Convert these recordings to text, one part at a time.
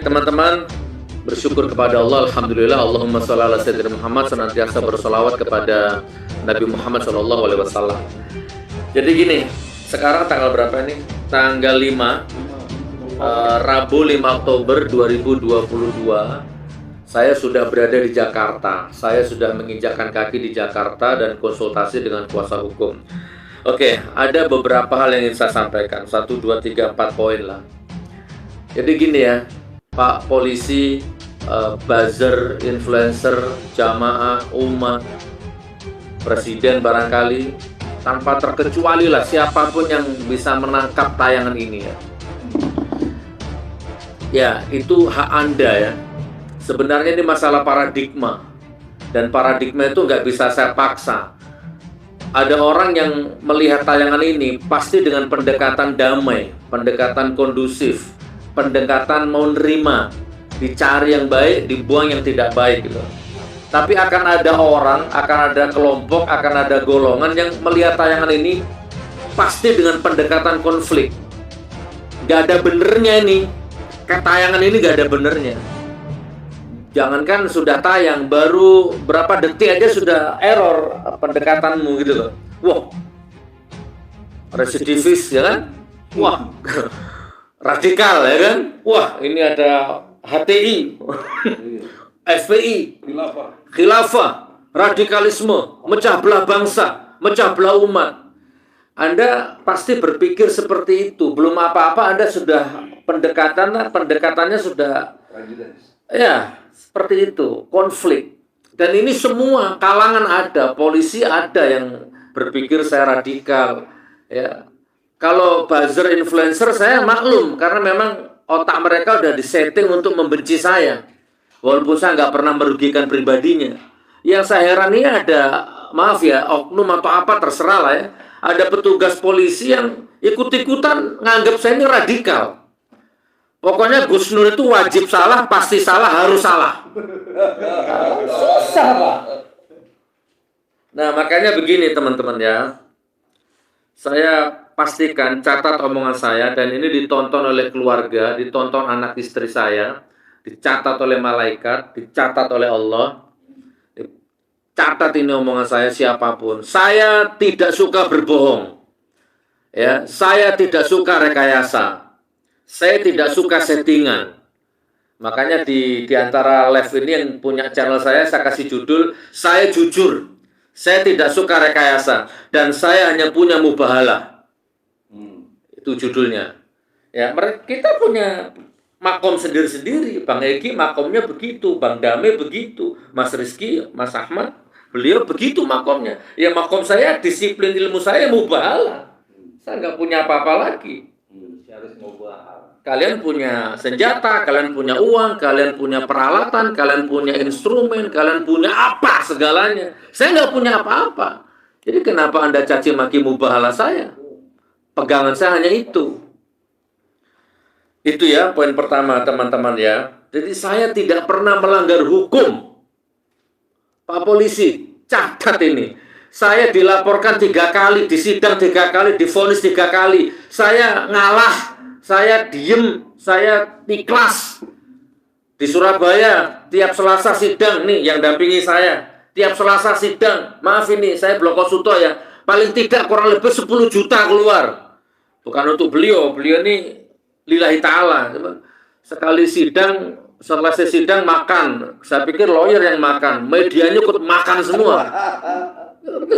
Baik teman-teman, bersyukur kepada Allah, alhamdulillah, Allahumma sholli ala sayyidina Muhammad, senantiasa bersolawat kepada Nabi Muhammad SAW. Jadi gini, sekarang tanggal berapa ini? Tanggal 5, Rabu 5 Oktober 2022. Saya sudah berada di Jakarta. Saya sudah menginjakkan kaki di Jakarta dan konsultasi dengan kuasa hukum. Oke, ada beberapa hal yang ingin saya sampaikan. 1, 2, 3, 4 poin lah. Jadi gini ya, Pak Polisi, buzzer, influencer, jamaah, umat, presiden barangkali, tanpa terkecuali lah siapapun yang bisa menangkap tayangan ini ya. Ya, itu hak Anda ya. Sebenarnya ini masalah paradigma. Dan paradigma itu nggak bisa saya paksa. Ada orang yang melihat tayangan ini pasti dengan pendekatan damai, pendekatan kondusif, pendekatan mau nerima, dicari yang baik, dibuang yang tidak baik gitu. Tapi akan ada orang, akan ada kelompok, akan ada golongan yang melihat tayangan ini pasti dengan pendekatan konflik. Gak ada benernya ini. Tayangan ini gak ada benernya. Jangankan sudah tayang, baru berapa detik aja sudah error pendekatanmu gitu loh. Wah, residivis ya kan? Wah, radikal ya kan? Wah, ini ada HTI, FPI, khilafah, radikalisme, mecah belah bangsa, mecah belah umat. Anda pasti berpikir seperti itu. Belum apa-apa Anda sudah pendekatannya sudah ya seperti itu, konflik. Dan ini semua kalangan ada, polisi ada yang berpikir saya radikal ya. Kalau buzzer influencer saya maklum karena memang otak mereka udah disetting untuk membenci saya. Walaupun saya nggak pernah merugikan pribadinya. Yang saya heran ini ada, maaf ya, oknum atau apa terserah lah ya. Ada petugas polisi yang ikut-ikutan nganggap saya ini radikal. Pokoknya Gus Nur itu wajib salah, pasti salah, harus salah. Susah Pak. Nah makanya begini teman-teman ya. Saya pastikan catat omongan saya dan ini ditonton oleh keluarga, ditonton anak istri saya, dicatat oleh malaikat, dicatat oleh Allah. Catat ini omongan saya siapapun. Saya tidak suka berbohong. Ya, saya tidak suka rekayasa. Saya tidak suka settingan. Makanya di antara live ini yang punya channel saya kasih judul saya jujur. Saya tidak suka rekayasa dan saya hanya punya mubahalah. Itu judulnya. Ya, kita punya makom sendiri-sendiri. Bang Egi makomnya begitu, Bang Dame begitu, Mas Rizky, Mas Ahmad, beliau begitu makomnya. Ya makom saya, disiplin ilmu saya mubahalah. Saya nggak punya apa-apa lagi. Kalian punya senjata, kalian punya uang, kalian punya peralatan, kalian punya instrumen, kalian punya apa segalanya. Saya nggak punya apa-apa. Jadi kenapa Anda caci maki mubahalah saya? Pegangan saya hanya itu. Itu ya poin pertama teman-teman ya. Jadi saya tidak pernah melanggar hukum. Pak Polisi, catat ini. Saya dilaporkan 3 kali, disidang 3 kali, divonis 3 kali. Saya ngalah. Saya diem, saya ikhlas. Di Surabaya, tiap Selasa sidang, nih yang dampingi saya. Tiap Selasa sidang, maaf ini, saya Bloko Suto ya. Paling tidak kurang lebih 10 juta keluar. Bukan untuk beliau ini lillahi ta'ala. Sekali sidang, selesai sidang makan. Saya pikir lawyer yang makan, medianya ikut makan semua.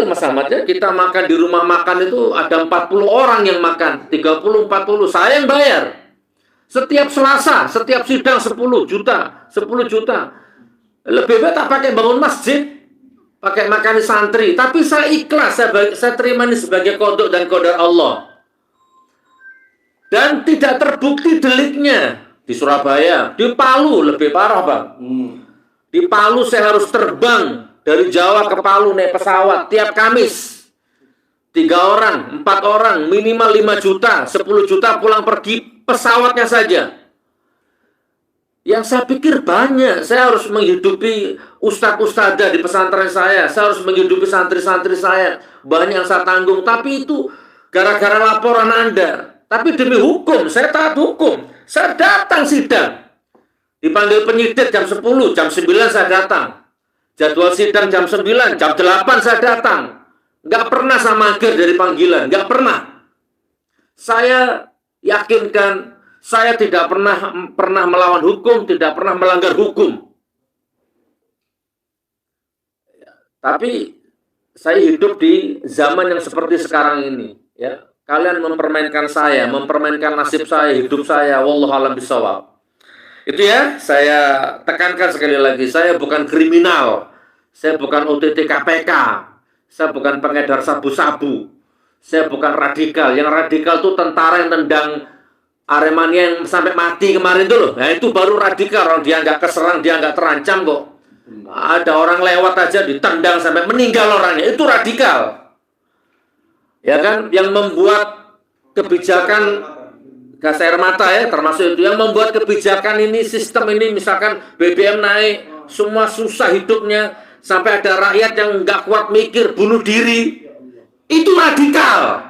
Mas Ahmad ya, kita makan di rumah makan itu ada 40 orang yang makan, 30, 40, saya yang bayar. Setiap Selasa, setiap sidang 10 juta, 10 juta. Lebih baik tak pakai bangun masjid, pakai makan santri. Tapi saya ikhlas, saya terima ini sebagai kodok dan kodar Allah. Dan tidak terbukti deliknya di Surabaya, di Palu lebih parah Bang. Di Palu saya harus terbang dari Jawa ke Palu naik pesawat tiap Kamis. 3 orang, 4 orang, minimal 5 juta, 10 juta pulang pergi pesawatnya saja. Yang saya pikir banyak, saya harus menghidupi ustadz-ustadzah di pesantren saya harus menghidupi santri-santri saya, banyak yang saya tanggung, tapi itu gara-gara laporan Anda. Tapi demi hukum, saya taat hukum, saya datang sidang. Dipanggil penyidik jam 10, jam 9 saya datang. Jadwal sidang jam 9, jam 8 saya datang. Nggak pernah saya mager dari panggilan, nggak pernah. Saya yakinkan, saya tidak pernah melawan hukum, tidak pernah melanggar hukum. Tapi saya hidup di zaman yang seperti sekarang ini. Ya, kalian mempermainkan saya, mempermainkan nasib saya, hidup saya. Wallahu a'lam bishawab. Itu ya, saya tekankan sekali lagi, saya bukan kriminal, saya bukan OTT KPK, saya bukan pengedar sabu-sabu, saya bukan radikal. Yang radikal itu tentara yang tendang Aremania yang sampai mati kemarin itu loh. Nah itu baru radikal, orang dia nggak keserang, dia nggak terancam kok. Ada orang lewat aja ditendang sampai meninggal orangnya, itu radikal. Ya kan, yang membuat kebijakan gas air mata ya, termasuk itu yang membuat kebijakan ini, sistem ini, misalkan BBM naik, semua susah hidupnya, sampai ada rakyat yang nggak kuat mikir, bunuh diri, itu radikal.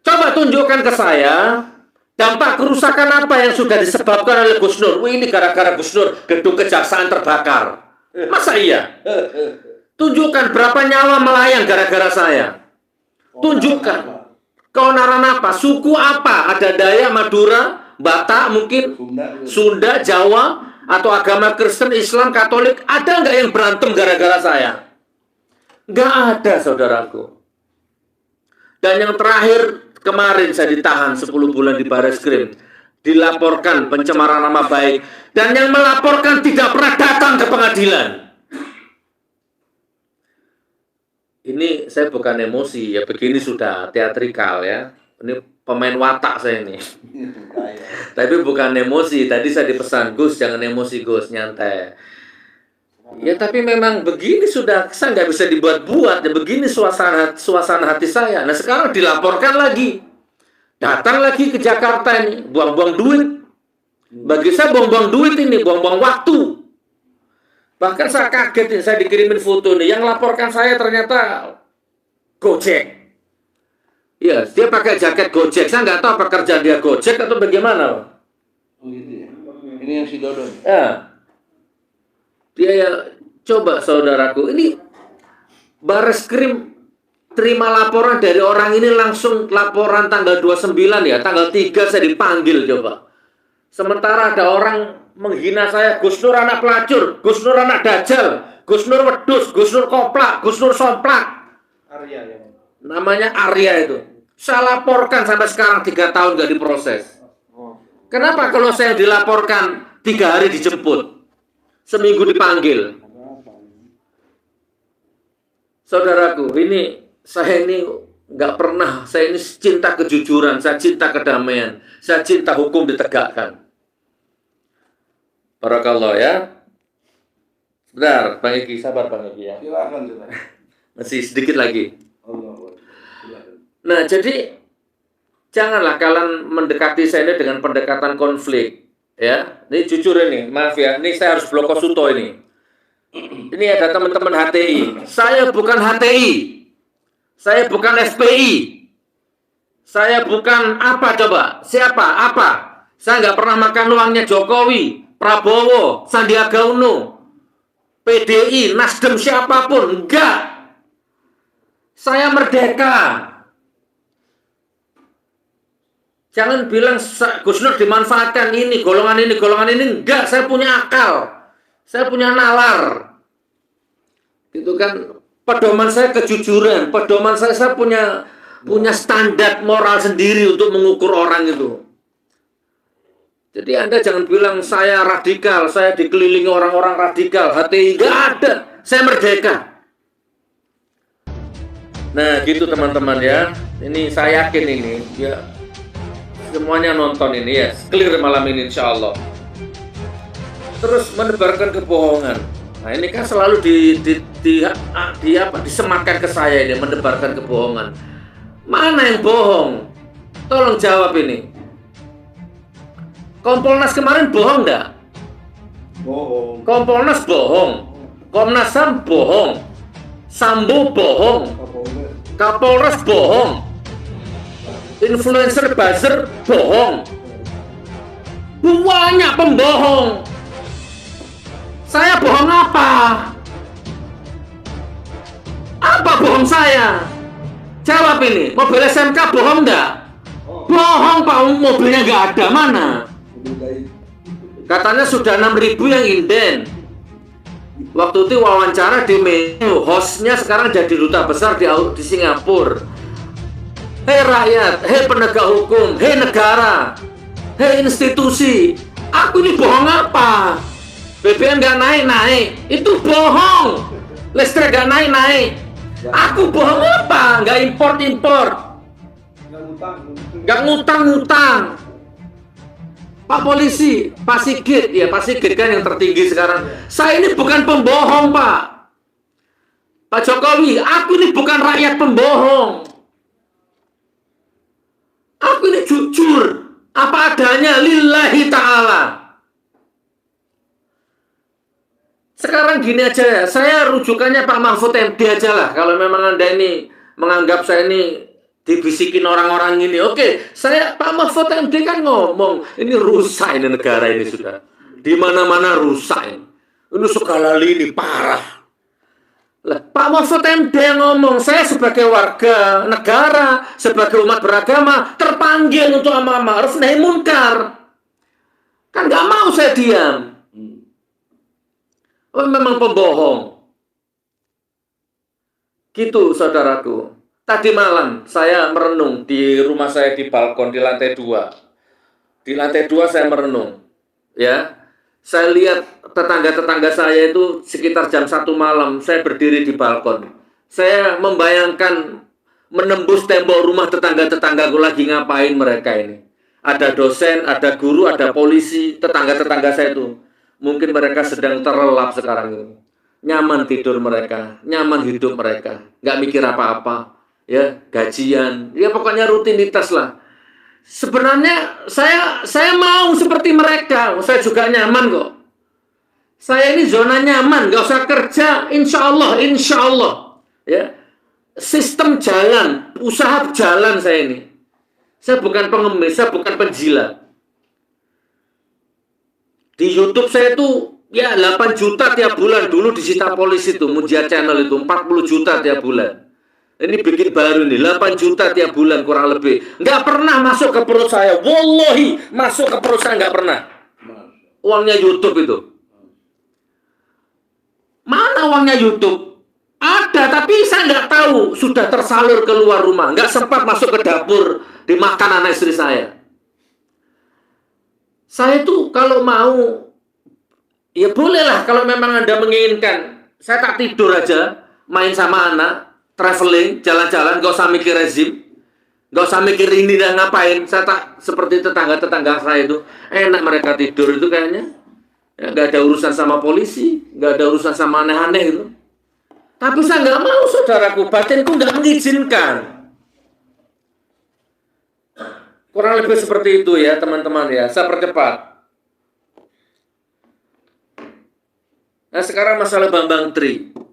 Coba tunjukkan ke saya, dampak kerusakan apa yang sudah disebabkan oleh Gus Nur. Wih, ini gara-gara Gus Nur, gedung kejaksaan terbakar. Masa iya? Tunjukkan berapa nyawa melayang gara-gara saya. Tunjukkan. Keonaran apa? Suku apa? Ada Dayak, Madura, Batak mungkin, Sunda, Jawa, atau agama Kristen, Islam, Katolik. Ada nggak yang berantem gara-gara saya? Nggak ada, saudaraku. Dan yang terakhir, kemarin saya ditahan 10 bulan di Barreskrim. Dilaporkan pencemaran nama baik. Dan yang melaporkan tidak pernah datang ke pengadilan. Ini saya bukan emosi, ya begini sudah teatrikal ya. Ini pemain watak saya ini. Tapi bukan emosi. Tadi saya dipesan, Gus jangan emosi Gus, nyantai. Ya tapi memang begini sudah, saya nggak bisa dibuat-buat. Ya begini suasana hati saya. Nah sekarang dilaporkan lagi. Datang lagi ke Jakarta ini, buang-buang duit. Bagi saya buang-buang duit ini, buang-buang waktu. Bahkan saya kaget, saya dikirimin foto nih. Yang laporkan saya ternyata Gojek. Iya, dia pakai jaket Gojek. Saya nggak tahu apa kerjaan dia Gojek atau bagaimana. Oh gitu ya. Ini yang si Dodon. Ya. Dia ya, coba saudaraku, ini Barreskrim terima laporan dari orang ini langsung laporan tanggal 29 ya. Tanggal 3 saya dipanggil coba. Sementara ada orang menghina saya, Gus Nur anak pelacur, Gus Nur anak dajjal, Gus Nur wedus, Gus Nur koplak, Gus Nur somplak. Arya ya. Namanya Arya itu. Saya laporkan sampai sekarang 3 tahun nggak diproses. Kenapa kalau saya dilaporkan 3 hari dijemput, seminggu dipanggil? Saudaraku, saya ini nggak pernah, saya ini cinta kejujuran, saya cinta kedamaian, saya cinta hukum ditegakkan. Barakallah ya. Sebentar, Bang Egy, sabar Bang Egy ya. Silakan. Masih sedikit lagi. Allah. Silakan. Nah, jadi janganlah kalian mendekati saya ini dengan pendekatan konflik, ya. Ini jujur ini, maaf ya, ini saya harus bloko suto ini. Ini ada teman-teman HTI. Saya bukan HTI. Saya bukan FPI. Saya bukan apa coba? Siapa? Apa? Saya nggak pernah makan uangnya Jokowi, Prabowo, Sandiaga Uno, PDI, Nasdem, siapapun. Enggak. Saya merdeka. Jangan bilang Gus Nur dimanfaatkan ini, golongan ini, golongan ini. Enggak, saya punya akal. Saya punya nalar. Gitu kan. Pedoman saya kejujuran. Pedoman saya punya standar moral sendiri untuk mengukur orang itu. Jadi Anda jangan bilang saya radikal, saya dikelilingi orang-orang radikal, HTI. Enggak ada. Saya merdeka. Nah, gitu teman-teman ya. Ini saya yakin ini ya. Semuanya nonton ini ya, clear malam ini insya Allah. Terus menebarkan kebohongan. Nah ini kan selalu disematkan ke saya ini, menebarkan kebohongan. Mana yang bohong? Tolong jawab ini. Kompolnas kemarin bohong enggak? Bohong. Kompolnas bohong. Komnas HAM bohong. Sambo bohong. Kapolres bohong. Influencer buzzer bohong. Banyak pembohong. Saya bohong apa? Apa bohong saya? Jawab ini, mobil SMK bohong enggak? Bohong Pak, mobilnya nggak ada, mana? Katanya sudah 6.000 yang inden. Waktu itu wawancara di menu, hostnya sekarang jadi duta besar di Singapura. Hei rakyat, hei penegak hukum, hei negara, hei institusi, aku ini bohong apa? BBM nggak naik-naik, itu bohong. Listrik nggak naik-naik, aku bohong apa? Nggak import-import, nggak ngutang-ngutang. Pak Polisi, Pak Sigit, ya Pak Sigit kan yang tertinggi sekarang. Saya ini bukan pembohong, Pak. Pak Jokowi, aku ini bukan rakyat pembohong. Aku ini jujur, apa adanya, lillahi ta'ala. Sekarang gini aja ya, saya rujukannya Pak Mahfud MD aja lah. Kalau memang Anda ini menganggap saya ini dibisikin orang-orang ini, oke, saya Pak Mahfud MD kan ngomong, ini rusak ini negara ini sudah. Di mana-mana rusak ini. Ini segala lini parah. Lah, Pak Mahfud MD yang ngomong, saya sebagai warga negara, sebagai umat beragama, terpanggil untuk amar ma'ruf nahi munkar. Kan nggak mau saya diam. Oh, memang pembohong. Gitu, saudaraku. Tadi malam saya merenung di rumah saya di balkon di lantai 2. Di lantai 2 saya merenung. Ya. Saya lihat tetangga-tetangga saya itu sekitar jam 1 malam saya berdiri di balkon. Saya membayangkan menembus tembok rumah tetangga-tetanggaku lagi ngapain mereka ini. Ada dosen, ada guru, ada polisi, tetangga-tetangga saya itu. Mungkin mereka sedang terlelap sekarang ini. Nyaman tidur mereka, nyaman hidup mereka, nggak mikir apa-apa. Ya, gajian, ya pokoknya rutinitas lah. Sebenarnya saya mau seperti mereka, saya juga nyaman kok. Saya ini zona nyaman, nggak usah kerja, insya Allah, ya. Sistem jalan, usaha jalan saya ini. Saya bukan pengemis, saya bukan penjilat. Di YouTube saya itu ya 8 juta tiap bulan dulu disita polisi itu, Munjia Channel itu 40 juta tiap bulan. Ini bikin baru nih, 8 juta tiap bulan kurang lebih. Nggak pernah masuk ke perut saya. Wallahi, masuk ke perut saya nggak pernah. Uangnya YouTube itu. Mana uangnya YouTube? Ada, tapi saya nggak tahu. Sudah tersalur keluar rumah. Nggak sempat masuk ke dapur, dimakan anak istri saya. Saya tuh kalau mau, ya bolehlah kalau memang Anda menginginkan. Saya tak tidur aja, main sama anak. Traveling, jalan-jalan, gak usah mikir rezim, gak usah mikir ini dan ngapain. Saya tak seperti tetangga-tetangga saya itu, enak mereka tidur itu kayaknya. Ya, gak ada urusan sama polisi, gak ada urusan sama aneh-aneh itu. Tapi saya gak mau, saudaraku, batinku gak mengizinkan. Kurang lebih seperti itu ya, teman-teman ya. Saya percepat. Nah, sekarang masalah Bambang Tri.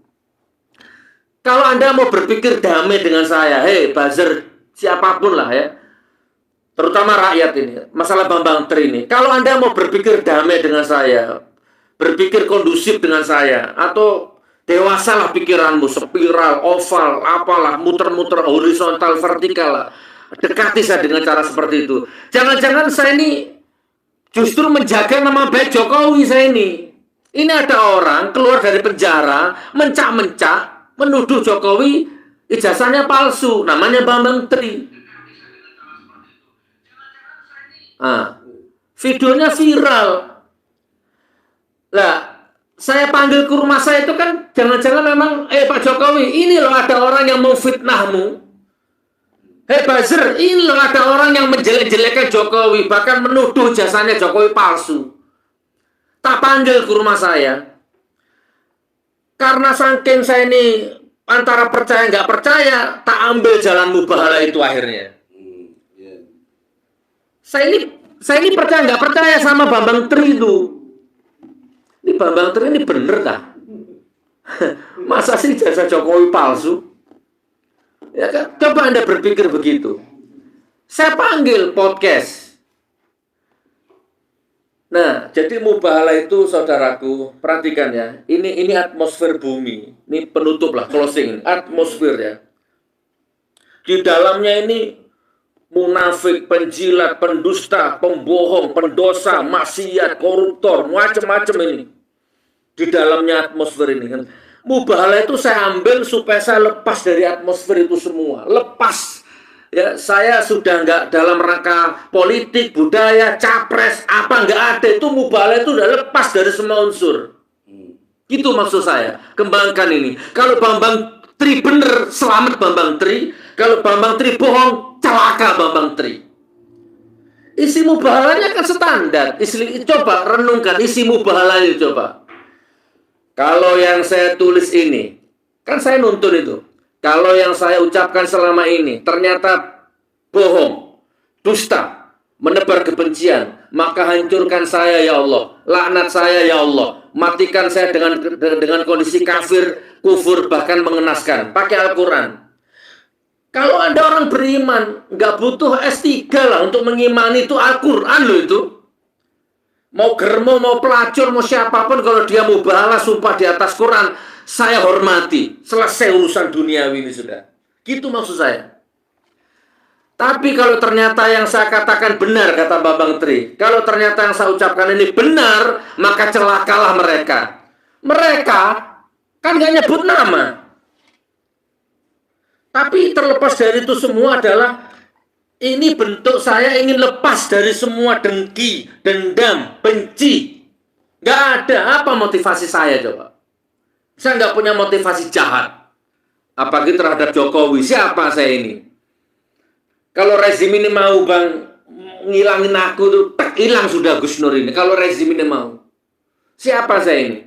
Kalau Anda mau berpikir damai dengan saya, hei buzzer siapapun lah ya, terutama rakyat ini, masalah Bambang Tri ini. Kalau Anda mau berpikir damai dengan saya, berpikir kondusif dengan saya, atau dewasalah pikiranmu, spiral, oval, apalah, muter-muter, horizontal, vertikal lah. Dekati saya dengan cara seperti itu. Jangan-jangan saya ini justru menjaga nama baik Jokowi saya ini. Ini ada orang keluar dari penjara, mencak-mencak, menuduh Jokowi ijazahnya palsu, namanya Bambang Tri. Videonya viral. Lah, saya panggil ke rumah saya itu kan jangan-jangan memang, Pak Jokowi, ini loh ada orang yang mau fitnahmu. Buzzer, ini loh ada orang yang menjelek-jelekan Jokowi, bahkan menuduh jasanya Jokowi palsu. Tak panggil ke rumah saya. Karena saking saya ini antara percaya nggak percaya, tak ambil jalan mubahala itu akhirnya. Saya ini percaya nggak percaya sama Bambang Tri itu. Ini Bambang Tri ini bener kah? Masa sih jasa Jokowi palsu? Ya kan? Coba Anda berpikir begitu. Saya panggil podcast. jadi mubahalah itu saudaraku, perhatikan ya. Ini atmosfer bumi. Ini penutup lah, closing. Atmosfer ya. Di dalamnya ini munafik, penjilat, pendusta, pembohong, pendosa, maksiat, koruptor, macam-macam ini. Di dalamnya atmosfer ini kan. Mubahalah itu saya ambil supaya saya lepas dari atmosfer itu semua. Lepas. Ya, saya sudah nggak dalam rangka politik, budaya, capres, apa nggak ada. Itu mubahalah itu udah lepas dari semua unsur. Itu maksud saya. Kembangkan ini. Kalau Bambang Tri bener, selamat Bambang Tri. Kalau Bambang Tri bohong, celaka Bambang Tri. Isi mubahalahnya kan standar. Coba renungkan isi mubahalahnya coba. Kalau yang saya tulis ini, kan saya nuntun itu. Kalau yang saya ucapkan selama ini ternyata bohong, dusta, menebar kebencian, maka hancurkan saya ya Allah, laknat saya ya Allah, matikan saya dengan kondisi kafir, kufur, bahkan mengenaskan. Pakai Al-Quran. Kalau ada orang beriman, nggak butuh S3 lah untuk mengimani itu Al-Quran loh itu. Mau germo, mau pelacur, mau siapapun, kalau dia mubahalah sumpah di atas Quran, saya hormati. Selesai urusan duniawi ini sudah. Gitu maksud saya. Tapi kalau ternyata yang saya katakan benar, kata Bambang Tri, kalau ternyata yang saya ucapkan ini benar, maka celakalah mereka. Mereka kan nggak nyebut nama. Tapi terlepas dari itu semua adalah ini bentuk saya ingin lepas dari semua dengki, dendam, benci. Nggak ada. Apa motivasi saya coba? Saya nggak punya motivasi jahat. Apalagi terhadap Jokowi. Siapa saya ini? Kalau rezim ini mau bang ngilangin aku tuh, hilang sudah Gus Nur ini. Kalau rezim ini mau. Siapa saya ini?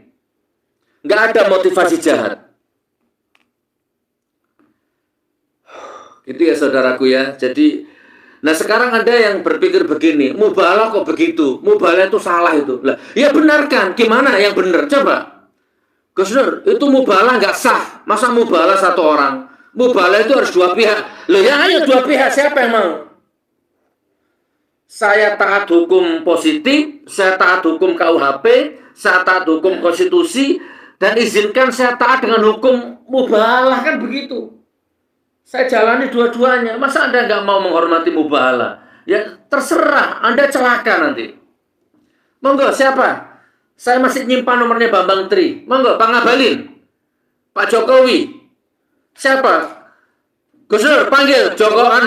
Nggak ada motivasi jahat. Itu ya saudaraku ya. Jadi, nah sekarang ada yang berpikir begini, mubahalah kok begitu? Mubahalah itu salah itu. Lah, ya benarkan. Gimana yang benar? Coba. Gus Nur, itu mubahalah nggak sah. Masa mubahalah satu orang? Mubahalah itu harus dua pihak. Loh ya ayo dua pihak. Siapa yang mau? Saya taat hukum positif, saya taat hukum KUHP, saya taat hukum konstitusi, dan izinkan saya taat dengan hukum mubahalah, kan begitu. Saya jalani dua-duanya. Masa Anda nggak mau menghormati mubahalah? Ya terserah, Anda celaka nanti. Monggo, siapa? Saya masih nyimpan nomornya Bambang Tri. Monggo, Pak Ngabalin, Pak Jokowi. Siapa? Gus Nur, panggil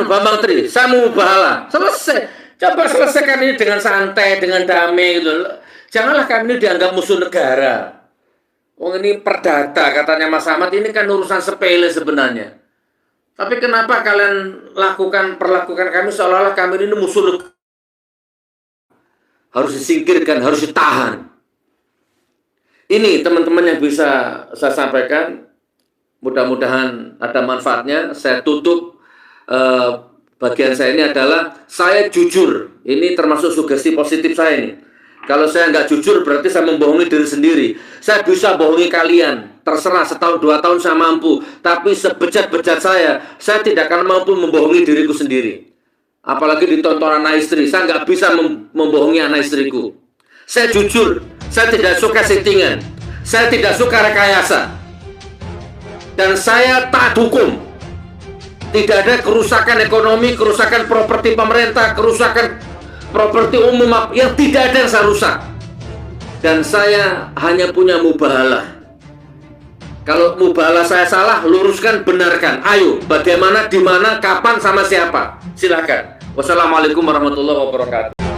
Bambang Tri. Saya mau mubahalah. Selesai. Coba selesaikan ini dengan santai, dengan damai gitu. Janganlah kami ini dianggap musuh negara. Oh ini perdata katanya Mas Ahmad, ini kan urusan sepele sebenarnya. Tapi kenapa kalian perlakukan kami seolah-olah kami ini musuh negara? Harus disingkirkan, harus ditahan. Ini teman-teman yang bisa saya sampaikan. Mudah-mudahan ada manfaatnya. Saya tutup bagian saya ini adalah saya jujur. Ini termasuk sugesti positif saya ini. Kalau saya nggak jujur berarti saya membohongi diri sendiri. Saya bisa bohongi kalian. Terserah setahun 2 tahun saya mampu. Tapi sebejat-bejat saya tidak akan mampu membohongi diriku sendiri. Apalagi ditonton anak istri. Saya nggak bisa membohongi anak istriku. Saya jujur. Saya tidak suka settingan. Saya tidak suka rekayasa. Dan saya taat hukum. Tidak ada kerusakan ekonomi, kerusakan properti pemerintah, kerusakan properti umum yang tidak ada yang saya rusak. Dan saya hanya punya mubahalah. Kalau mubahalah saya salah, luruskan, benarkan. Ayo, bagaimana, di mana, kapan, sama siapa? Silakan. Wassalamualaikum warahmatullahi wabarakatuh.